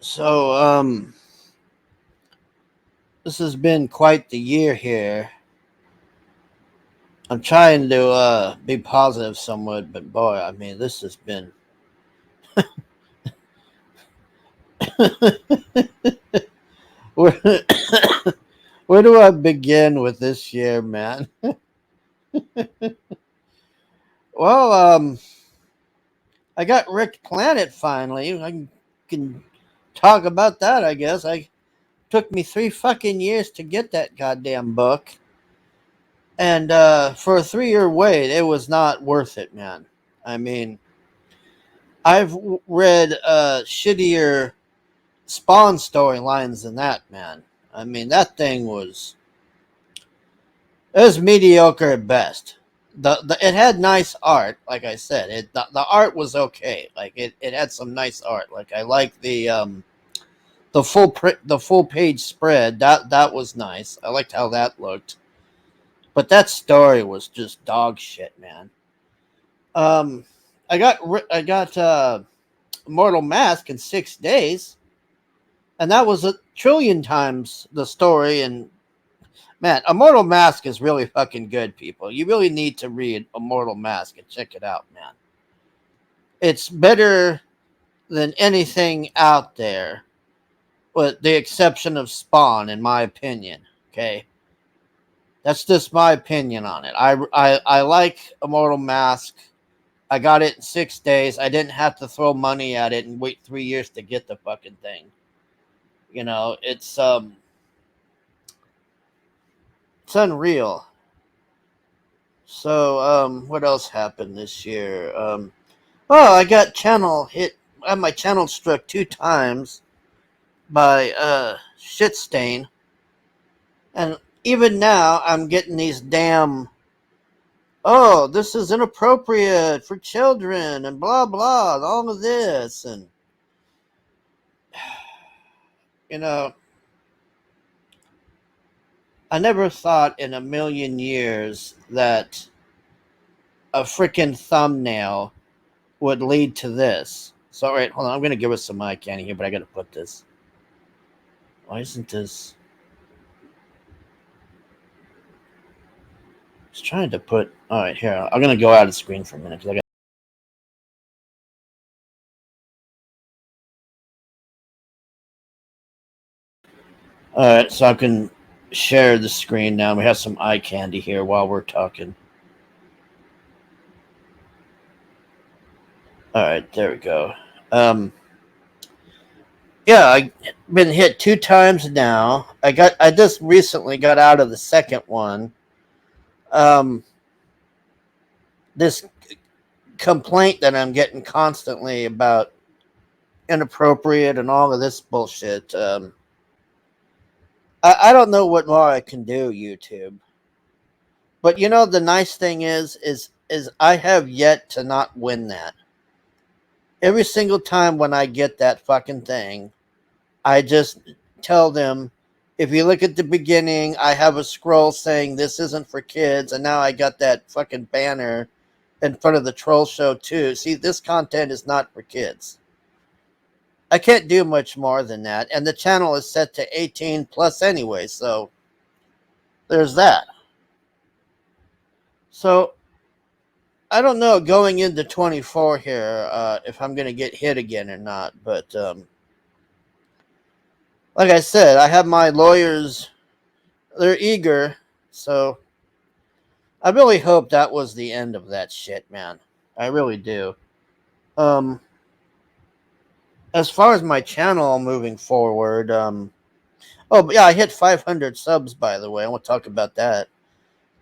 So, this has been quite the year here. I'm trying to be positive somewhat, but boy, I mean, this has been. where, where do I begin with this year, man? Well, I got Rick Planet finally. I can talk about that, I guess. I took me 3 fucking years to get that goddamn book. And for a 3 year wait, it was not worth it, man. I mean, I've read shittier Spawn storylines than that, man. I mean, that thing was mediocre at best. The it had nice art, like I said. The art was okay. Like it had some nice art. Like I like the full page spread. That was nice. I liked how that looked. But that story was just dog shit, man. Um, I got Immortal Mask in 6 days, and that was a trillion times the story. And man, Immortal Mask is really fucking good, people. You really need to read Immortal Mask and check it out, man. It's better than anything out there, with the exception of Spawn, in my opinion. Okay, that's just my opinion on it. I like Immortal Mask. I got it in 6 days. I didn't have to throw money at it and wait 3 years to get the fucking thing. It's unreal. So what else happened this year? Oh, I got channel hit. I had my channel struck 2 times by shit stain, and even now I'm getting these damn. Oh, this is inappropriate for children, and blah blah, and all of this, and you know, I never thought in a million years that a freaking thumbnail would lead to this. So, all right, hold on. I'm going to give us some eye candy here, but I got to put this. Why isn't this? I was trying to put. All right, here. I'm going to go out of the screen for a minute because I got. All right, so I can share the screen now. We have some eye candy here while we're talking. All right, there we go. Yeah, I've been hit 2 times now. I just recently got out of the second one. Um, this complaint that I'm getting constantly about inappropriate and all of this bullshit. I don't know what more I can do, YouTube. But the nice thing is I have yet to not win that. Every single time when I get that fucking thing, I just tell them, if you look at the beginning, I have a scroll saying this isn't for kids, and now I got that fucking banner in front of the troll show too. See, this content is not for kids. I can't do much more than that, and the channel is set to 18 plus anyway, so there's that. So I don't know going into 24 here if I'm going to get hit again or not, but like I said, I have my lawyers, they're eager, so I really hope that was the end of that shit, man. I really do. Um, as far as my channel moving forward, oh, but yeah, I hit 500 subs, by the way. I want to talk about that.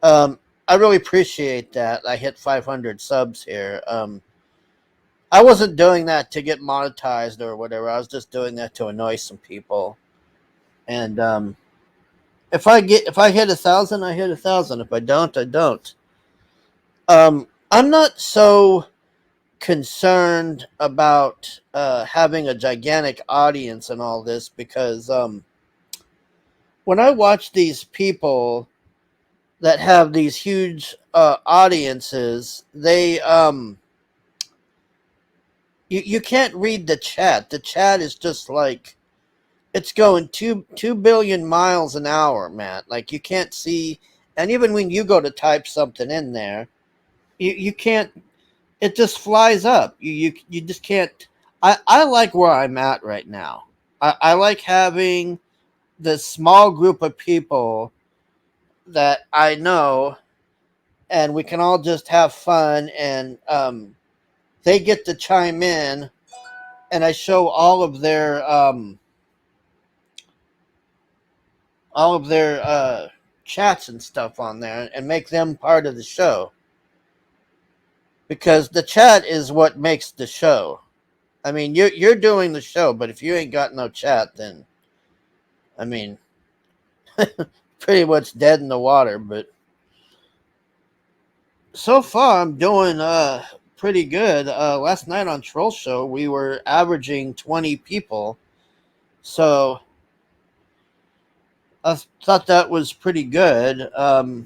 I really appreciate that. I hit 500 subs here. I wasn't doing that to get monetized or whatever. I was just doing that to annoy some people. And if I hit 1,000, I hit 1,000. If I don't, I don't. I'm not so concerned about having a gigantic audience and all this because when I watch these people that have these huge audiences, you can't read the chat. The chat is just like it's going 2 billion miles an hour, man. Like you can't see, and even when you go to type something in there, you can't. It just flies up. You just can't. I like where I'm at right now. I like having this small group of people that I know, and we can all just have fun, and they get to chime in, and I show all of their chats and stuff on there, and make them part of the show, because the chat is what makes the show. I mean, you're doing the show, but if you ain't got no chat, then I mean, pretty much dead in the water. But so far, I'm doing pretty good. Last night on Troll Show, we were averaging 20 people, so I thought that was pretty good. I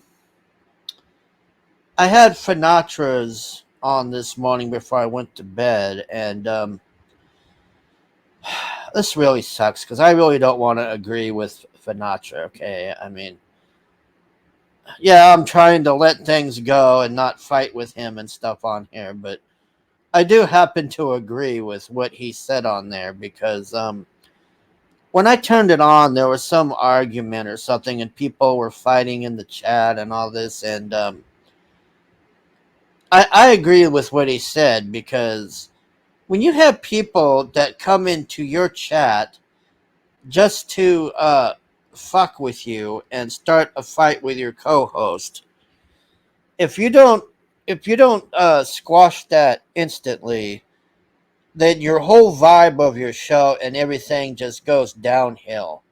had Finatra's on this morning before I went to bed, and this really sucks because I really don't want to agree with Finatra. Okay, I mean, yeah, I'm trying to let things go and not fight with him and stuff on here, but I do happen to agree with what he said on there, because when I turned it on, there was some argument or something, and people were fighting in the chat and all this, and I agree with what he said, because when you have people that come into your chat just to fuck with you and start a fight with your co-host, if you don't squash that instantly, then your whole vibe of your show and everything just goes downhill.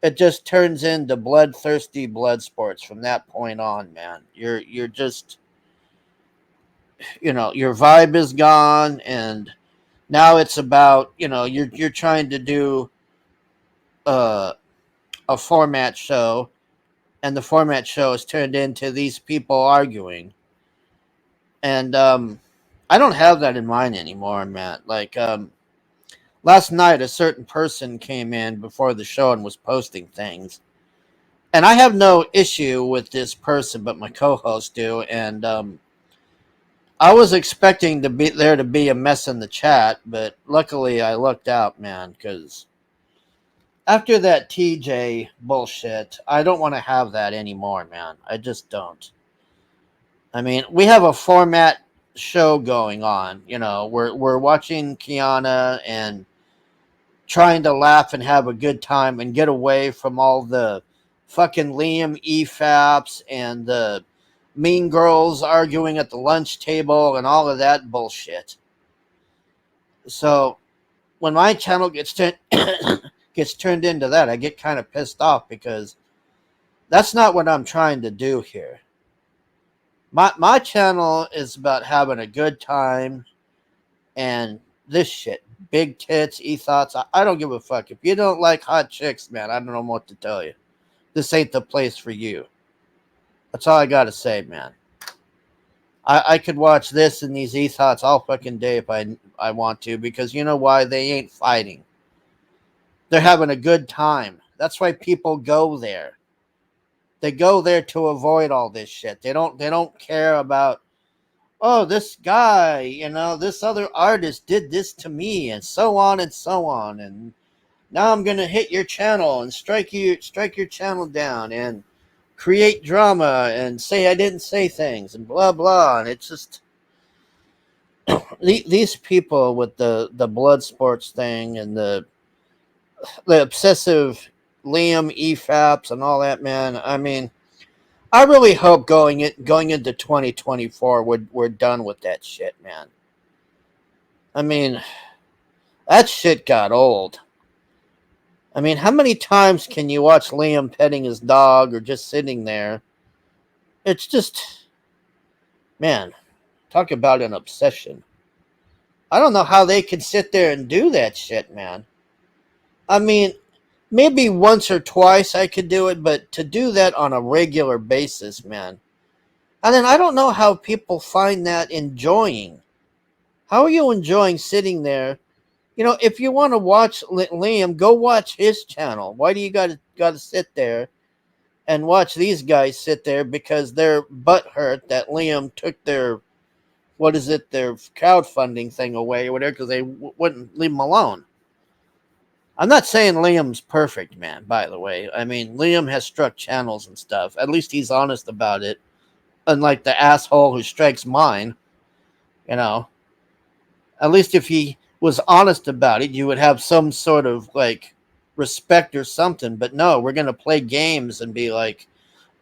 It just turns into bloodthirsty blood sports from that point on, man. You're just, your vibe is gone, and now it's about, you're trying to do uh, a format show, and the format show is turned into these people arguing. And I don't have that in mind anymore, Matt. Like last night, a certain person came in before the show and was posting things, and I have no issue with this person, but my co-hosts do. And I was expecting there to be a mess in the chat, but luckily I lucked out, man, because after that TJ bullshit, I don't want to have that anymore, man. I just don't. I mean, we have a format show going on. We're watching Kiana and trying to laugh and have a good time and get away from all the fucking Liam EFAPs and the mean girls arguing at the lunch table and all of that bullshit. So when my channel gets gets turned into that, I get kind of pissed off, because that's not what I'm trying to do here. My channel is about having a good time, and this shit, big tits, e-thoughts, I don't give a fuck. If you don't like hot chicks, man, I don't know what to tell you. This ain't the place for you. That's all I gotta say, man. I could watch this and these e-thoughts all fucking day if I want to, because you know why? They ain't fighting. They're having a good time. That's why people go there. They go there to avoid all this shit. They don't care about, oh, this guy, this other artist did this to me, and so on and so on, and now I'm gonna hit your channel and strike your channel down and create drama and say I didn't say things and blah blah. And it's just these people with the blood sports thing and the obsessive Liam EFAPs and all that, man. I mean, I really hope going into 2024 we're done with that shit, man. I mean, that shit got old. I mean, how many times can you watch Liam petting his dog or just sitting there? It's just, man, talk about an obsession. I don't know how they can sit there and do that shit, man. I mean, maybe once or twice I could do it, but to do that on a regular basis, man. And then I don't know how people find that enjoying. How are you enjoying sitting there? You know, if you want to watch Liam, go watch his channel. Why do you got to sit there and watch these guys sit there because they're butthurt that Liam took their what is it their crowdfunding thing away or whatever because they wouldn't leave him alone. I'm not saying Liam's perfect, man. By the way, I mean Liam has struck channels and stuff. At least he's honest about it, unlike the asshole who strikes mine. You know, at least if he was honest about it, you would have some sort of like respect or something. But no, we're gonna play games and be like,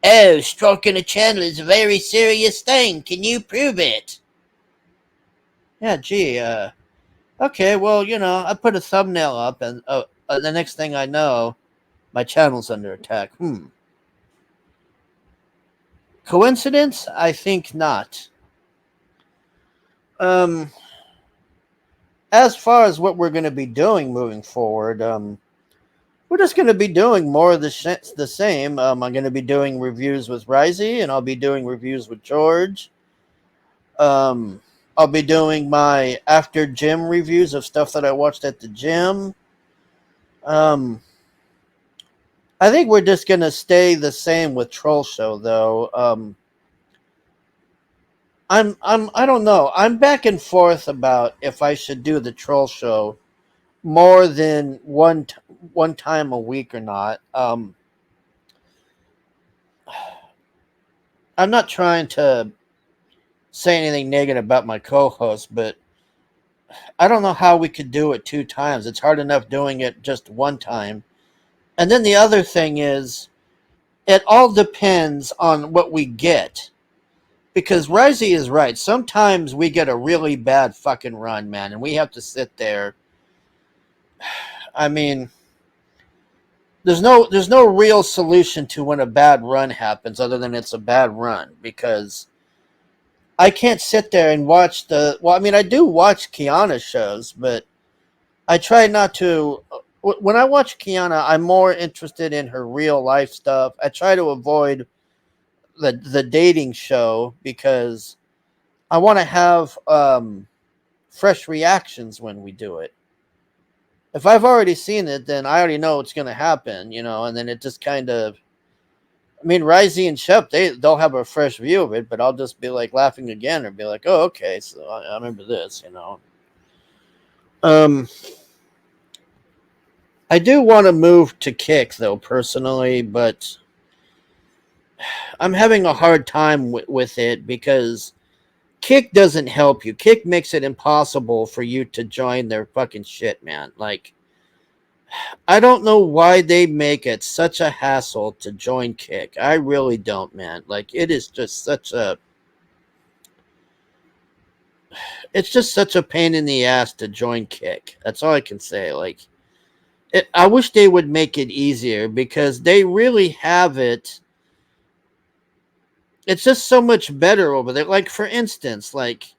"Oh, stroking a channel is a very serious thing. Can you prove it?" Yeah, gee, okay, well, you know, I put a thumbnail up, and the next thing I know, my channel's under attack. Coincidence? I think not. Um, as far as what we're going to be doing moving forward, we're just going to be doing more of the same. I'm going to be doing reviews with Risey, and I'll be doing reviews with George. Um, I'll be doing my after gym reviews of stuff that I watched at the gym. Um, I think we're just gonna stay the same with Troll Show, though. I don't know. I'm back and forth about if I should do the Troll Show more than one time a week or not. I'm not trying to say anything negative about my co-host, but I don't know how we could do it 2 times. It's hard enough doing it just one time. And then the other thing is, it all depends on what we get. Because Risey is right. Sometimes we get a really bad fucking run, man, and we have to sit there. I mean, there's no real solution to when a bad run happens other than it's a bad run because I can't sit there and watch I mean, I do watch Kiana shows, but I try not to. When I watch Kiana, I'm more interested in her real life stuff. I try to avoid the dating show because I want to have fresh reactions when we do it. If I've already seen it, then I already know what's going to happen, you know, and then it just kind of. I mean, Risey and Shep, they'll have a fresh view of it, but I'll just be like laughing again or be like, oh, okay, so I remember this, you know. Um, I do want to move to Kick, though, personally, but I'm having a hard time with it because Kick doesn't help you. Kick makes it impossible for you to join their fucking shit, man. Like, I don't know why they make it such a hassle to join Kick. I really don't, man. Like, it is just such a. It's just such a pain in the ass to join Kick. That's all I can say. Like, I wish they would make it easier because they really have it. It's just so much better over there. Like, for instance, like,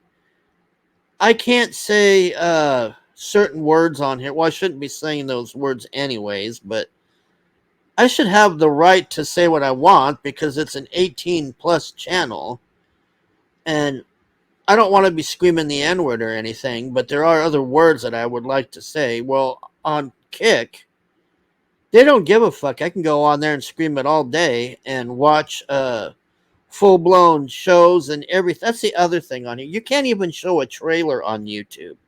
I can't say certain words on here. Well, I shouldn't be saying those words anyways, but I should have the right to say what I want because it's an 18 plus channel. And I don't want to be screaming the N word or anything, but there are other words that I would like to say. Well, on Kick, they don't give a fuck. I can go on there and scream it all day and watch full blown shows and everything. That's the other thing on here. You can't even show a trailer on YouTube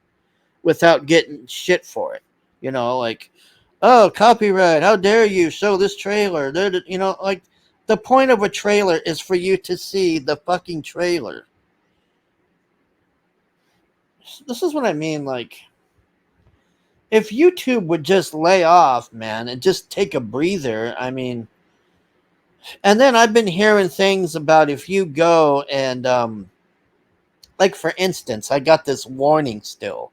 without getting shit for it. You know, like, oh, copyright. How dare you show this trailer? You know, like, the point of a trailer is for you to see the fucking trailer. This is what I mean. Like, if YouTube would just lay off, man, and just take a breather, I mean, and then I've been hearing things about if you go and, like, for instance, I got this warning still.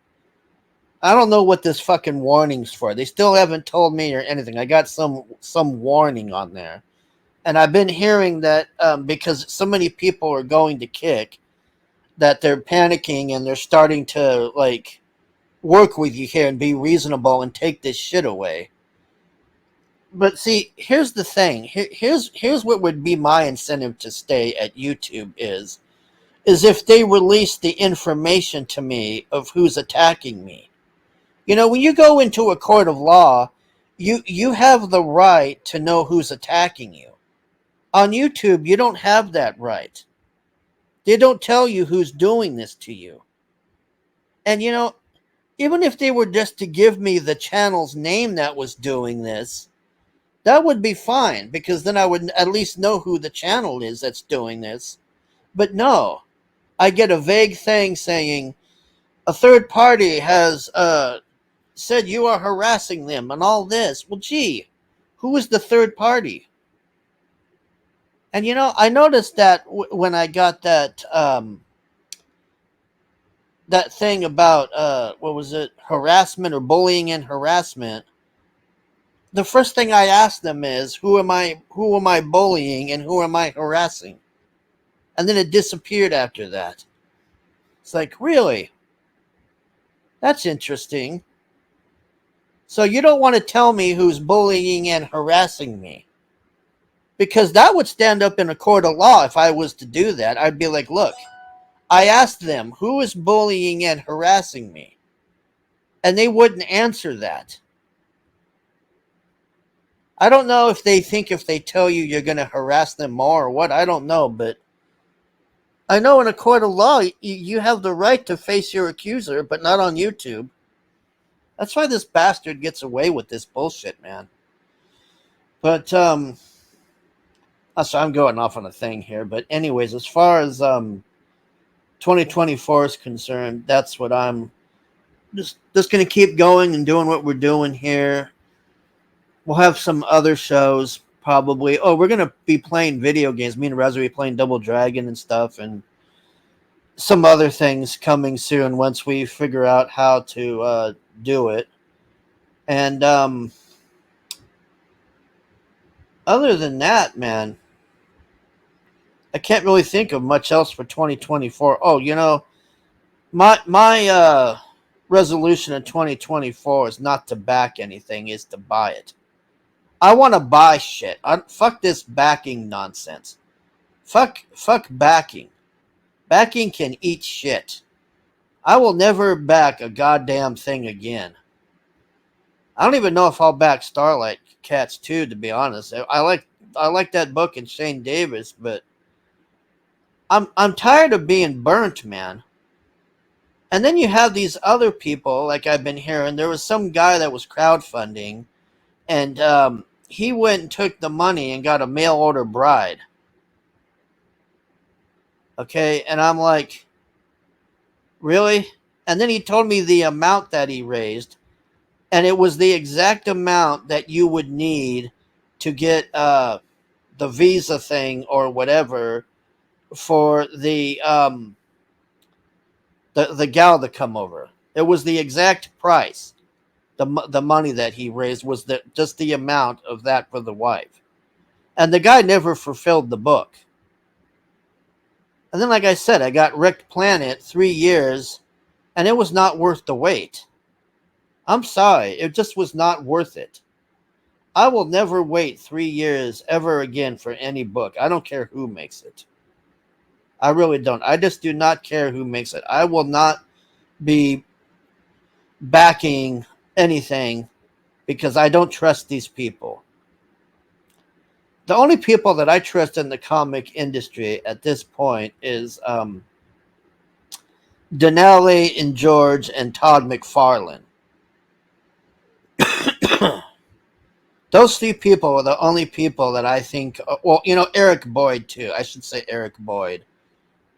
I don't know what this fucking warning's for. They still haven't told me or anything. I got some warning on there. And I've been hearing that because so many people are going to Kick that they're panicking and they're starting to, like, work with you here and be reasonable and take this shit away. But see, here's the thing. Here's what would be my incentive to stay at YouTube is is if they release the information to me of who's attacking me. You know, when you go into a court of law, you have the right to know who's attacking you. On YouTube, you don't have that right. They don't tell you who's doing this to you. And you know, even if they were just to give me the channel's name that was doing this, that would be fine, because then I would at least know who the channel is that's doing this. But no, I get a vague thing saying a third party has said you are harassing them and all this. Well, gee, who is the third party? And you know, I noticed that when I got that thing about what was it, harassment or bullying and harassment, the first thing I asked them is who am I bullying and who am I harassing? And then it disappeared after that. It's like, really? That's interesting. So you don't want to tell me who's bullying and harassing me? Because that would stand up in a court of law if I was to do that. I'd be like, look, I asked them who is bullying and harassing me, and they wouldn't answer that. I don't know if they think if they tell you you're going to harass them more or what. I don't know, but I know in a court of law, you have the right to face your accuser, but not on YouTube. That's why this bastard gets away with this bullshit, man. But, so I'm going off on a thing here. But anyways, as far as 2024 is concerned, that's what I'm just going to keep going and doing what we're doing here. We'll have some other shows probably. Oh, we're going to be playing video games. Me and Rez will be playing Double Dragon and stuff, and some other things coming soon once we figure out how to do it. And other than that, man, I can't really think of much else for 2024. Oh, you know, my resolution in 2024 is not to back anything, is to buy it. I want to buy shit. Fuck this backing nonsense. Fuck backing. Backing can eat shit. I will never back a goddamn thing again. I don't even know if I'll back Starlight Cats 2, to be honest. I like that book and Shane Davis, but I'm tired of being burnt, man. And then you have these other people, like I've been hearing. There was some guy that was crowdfunding, and he went and took the money and got a mail order bride. Okay, and I'm like, really? And then he told me the amount that he raised, and it was the exact amount that you would need to get the visa thing or whatever for the gal to come over. It was the exact price. The money that he raised was just the amount of that for the wife. And the guy never fulfilled the book. And then, like I said, I got Wrecked Planet 3 years, and it was not worth the wait. I'm sorry. It just was not worth it. I will never wait 3 years ever again for any book. I don't care who makes it. I really don't. I just do not care who makes it. I will not be backing anything because I don't trust these people. The only people that I trust in the comic industry at this point is Donnelly and George and Todd McFarlane. Those three people are the only people that I think, well, you know, Eric Boyd too. I should say Eric Boyd.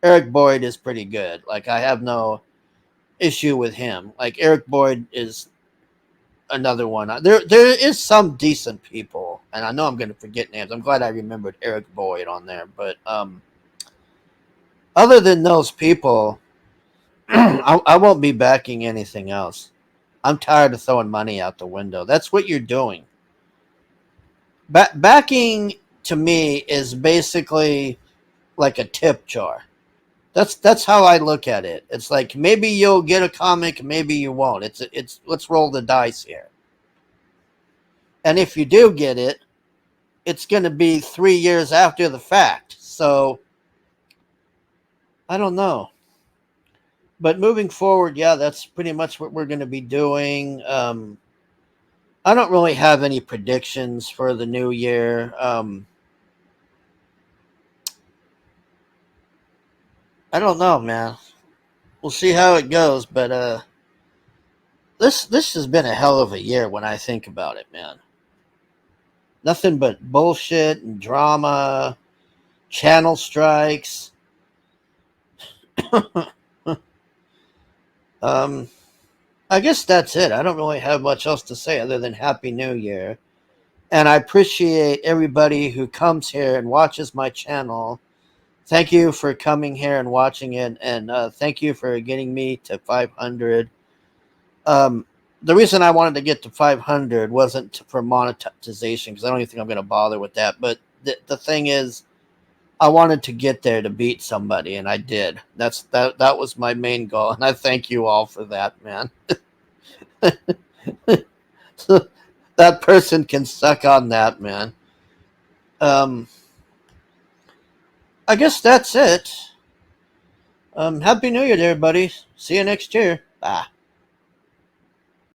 Eric Boyd is pretty good. Like, I have no issue with him. Like, Eric Boyd is another one. There is some decent people, and I know I'm going to forget names. I'm glad I remembered Eric Boyd on there. But other than those people, I won't be backing anything else. I'm tired of throwing money out the window. That's what you're doing. Backing, to me, is basically like a tip jar. That's how I look at it. It's like, maybe you'll get a comic, maybe you won't. It's let's roll the dice here. And if you do get it, it's going to be 3 years after the fact. So I don't know. But moving forward, yeah, that's pretty much what we're going to be doing. I don't really have any predictions for the new year. I don't know, man. We'll see how it goes. But this has been a hell of a year when I think about it, man. Nothing but bullshit and drama, channel strikes. um, I guess that's it. I don't really have much else to say other than Happy New Year. And I appreciate everybody who comes here and watches my channel. Thank you for coming here and watching it, and thank you for getting me to 500. Um, the reason I wanted to get to 500 wasn't for monetization, because I don't even think I'm going to bother with that. But the thing is, I wanted to get there to beat somebody, and I did. That was my main goal, and I thank you all for that, man. That person can suck on that, man. Um, I guess that's it. Happy New Year, everybody. See you next year. Bye.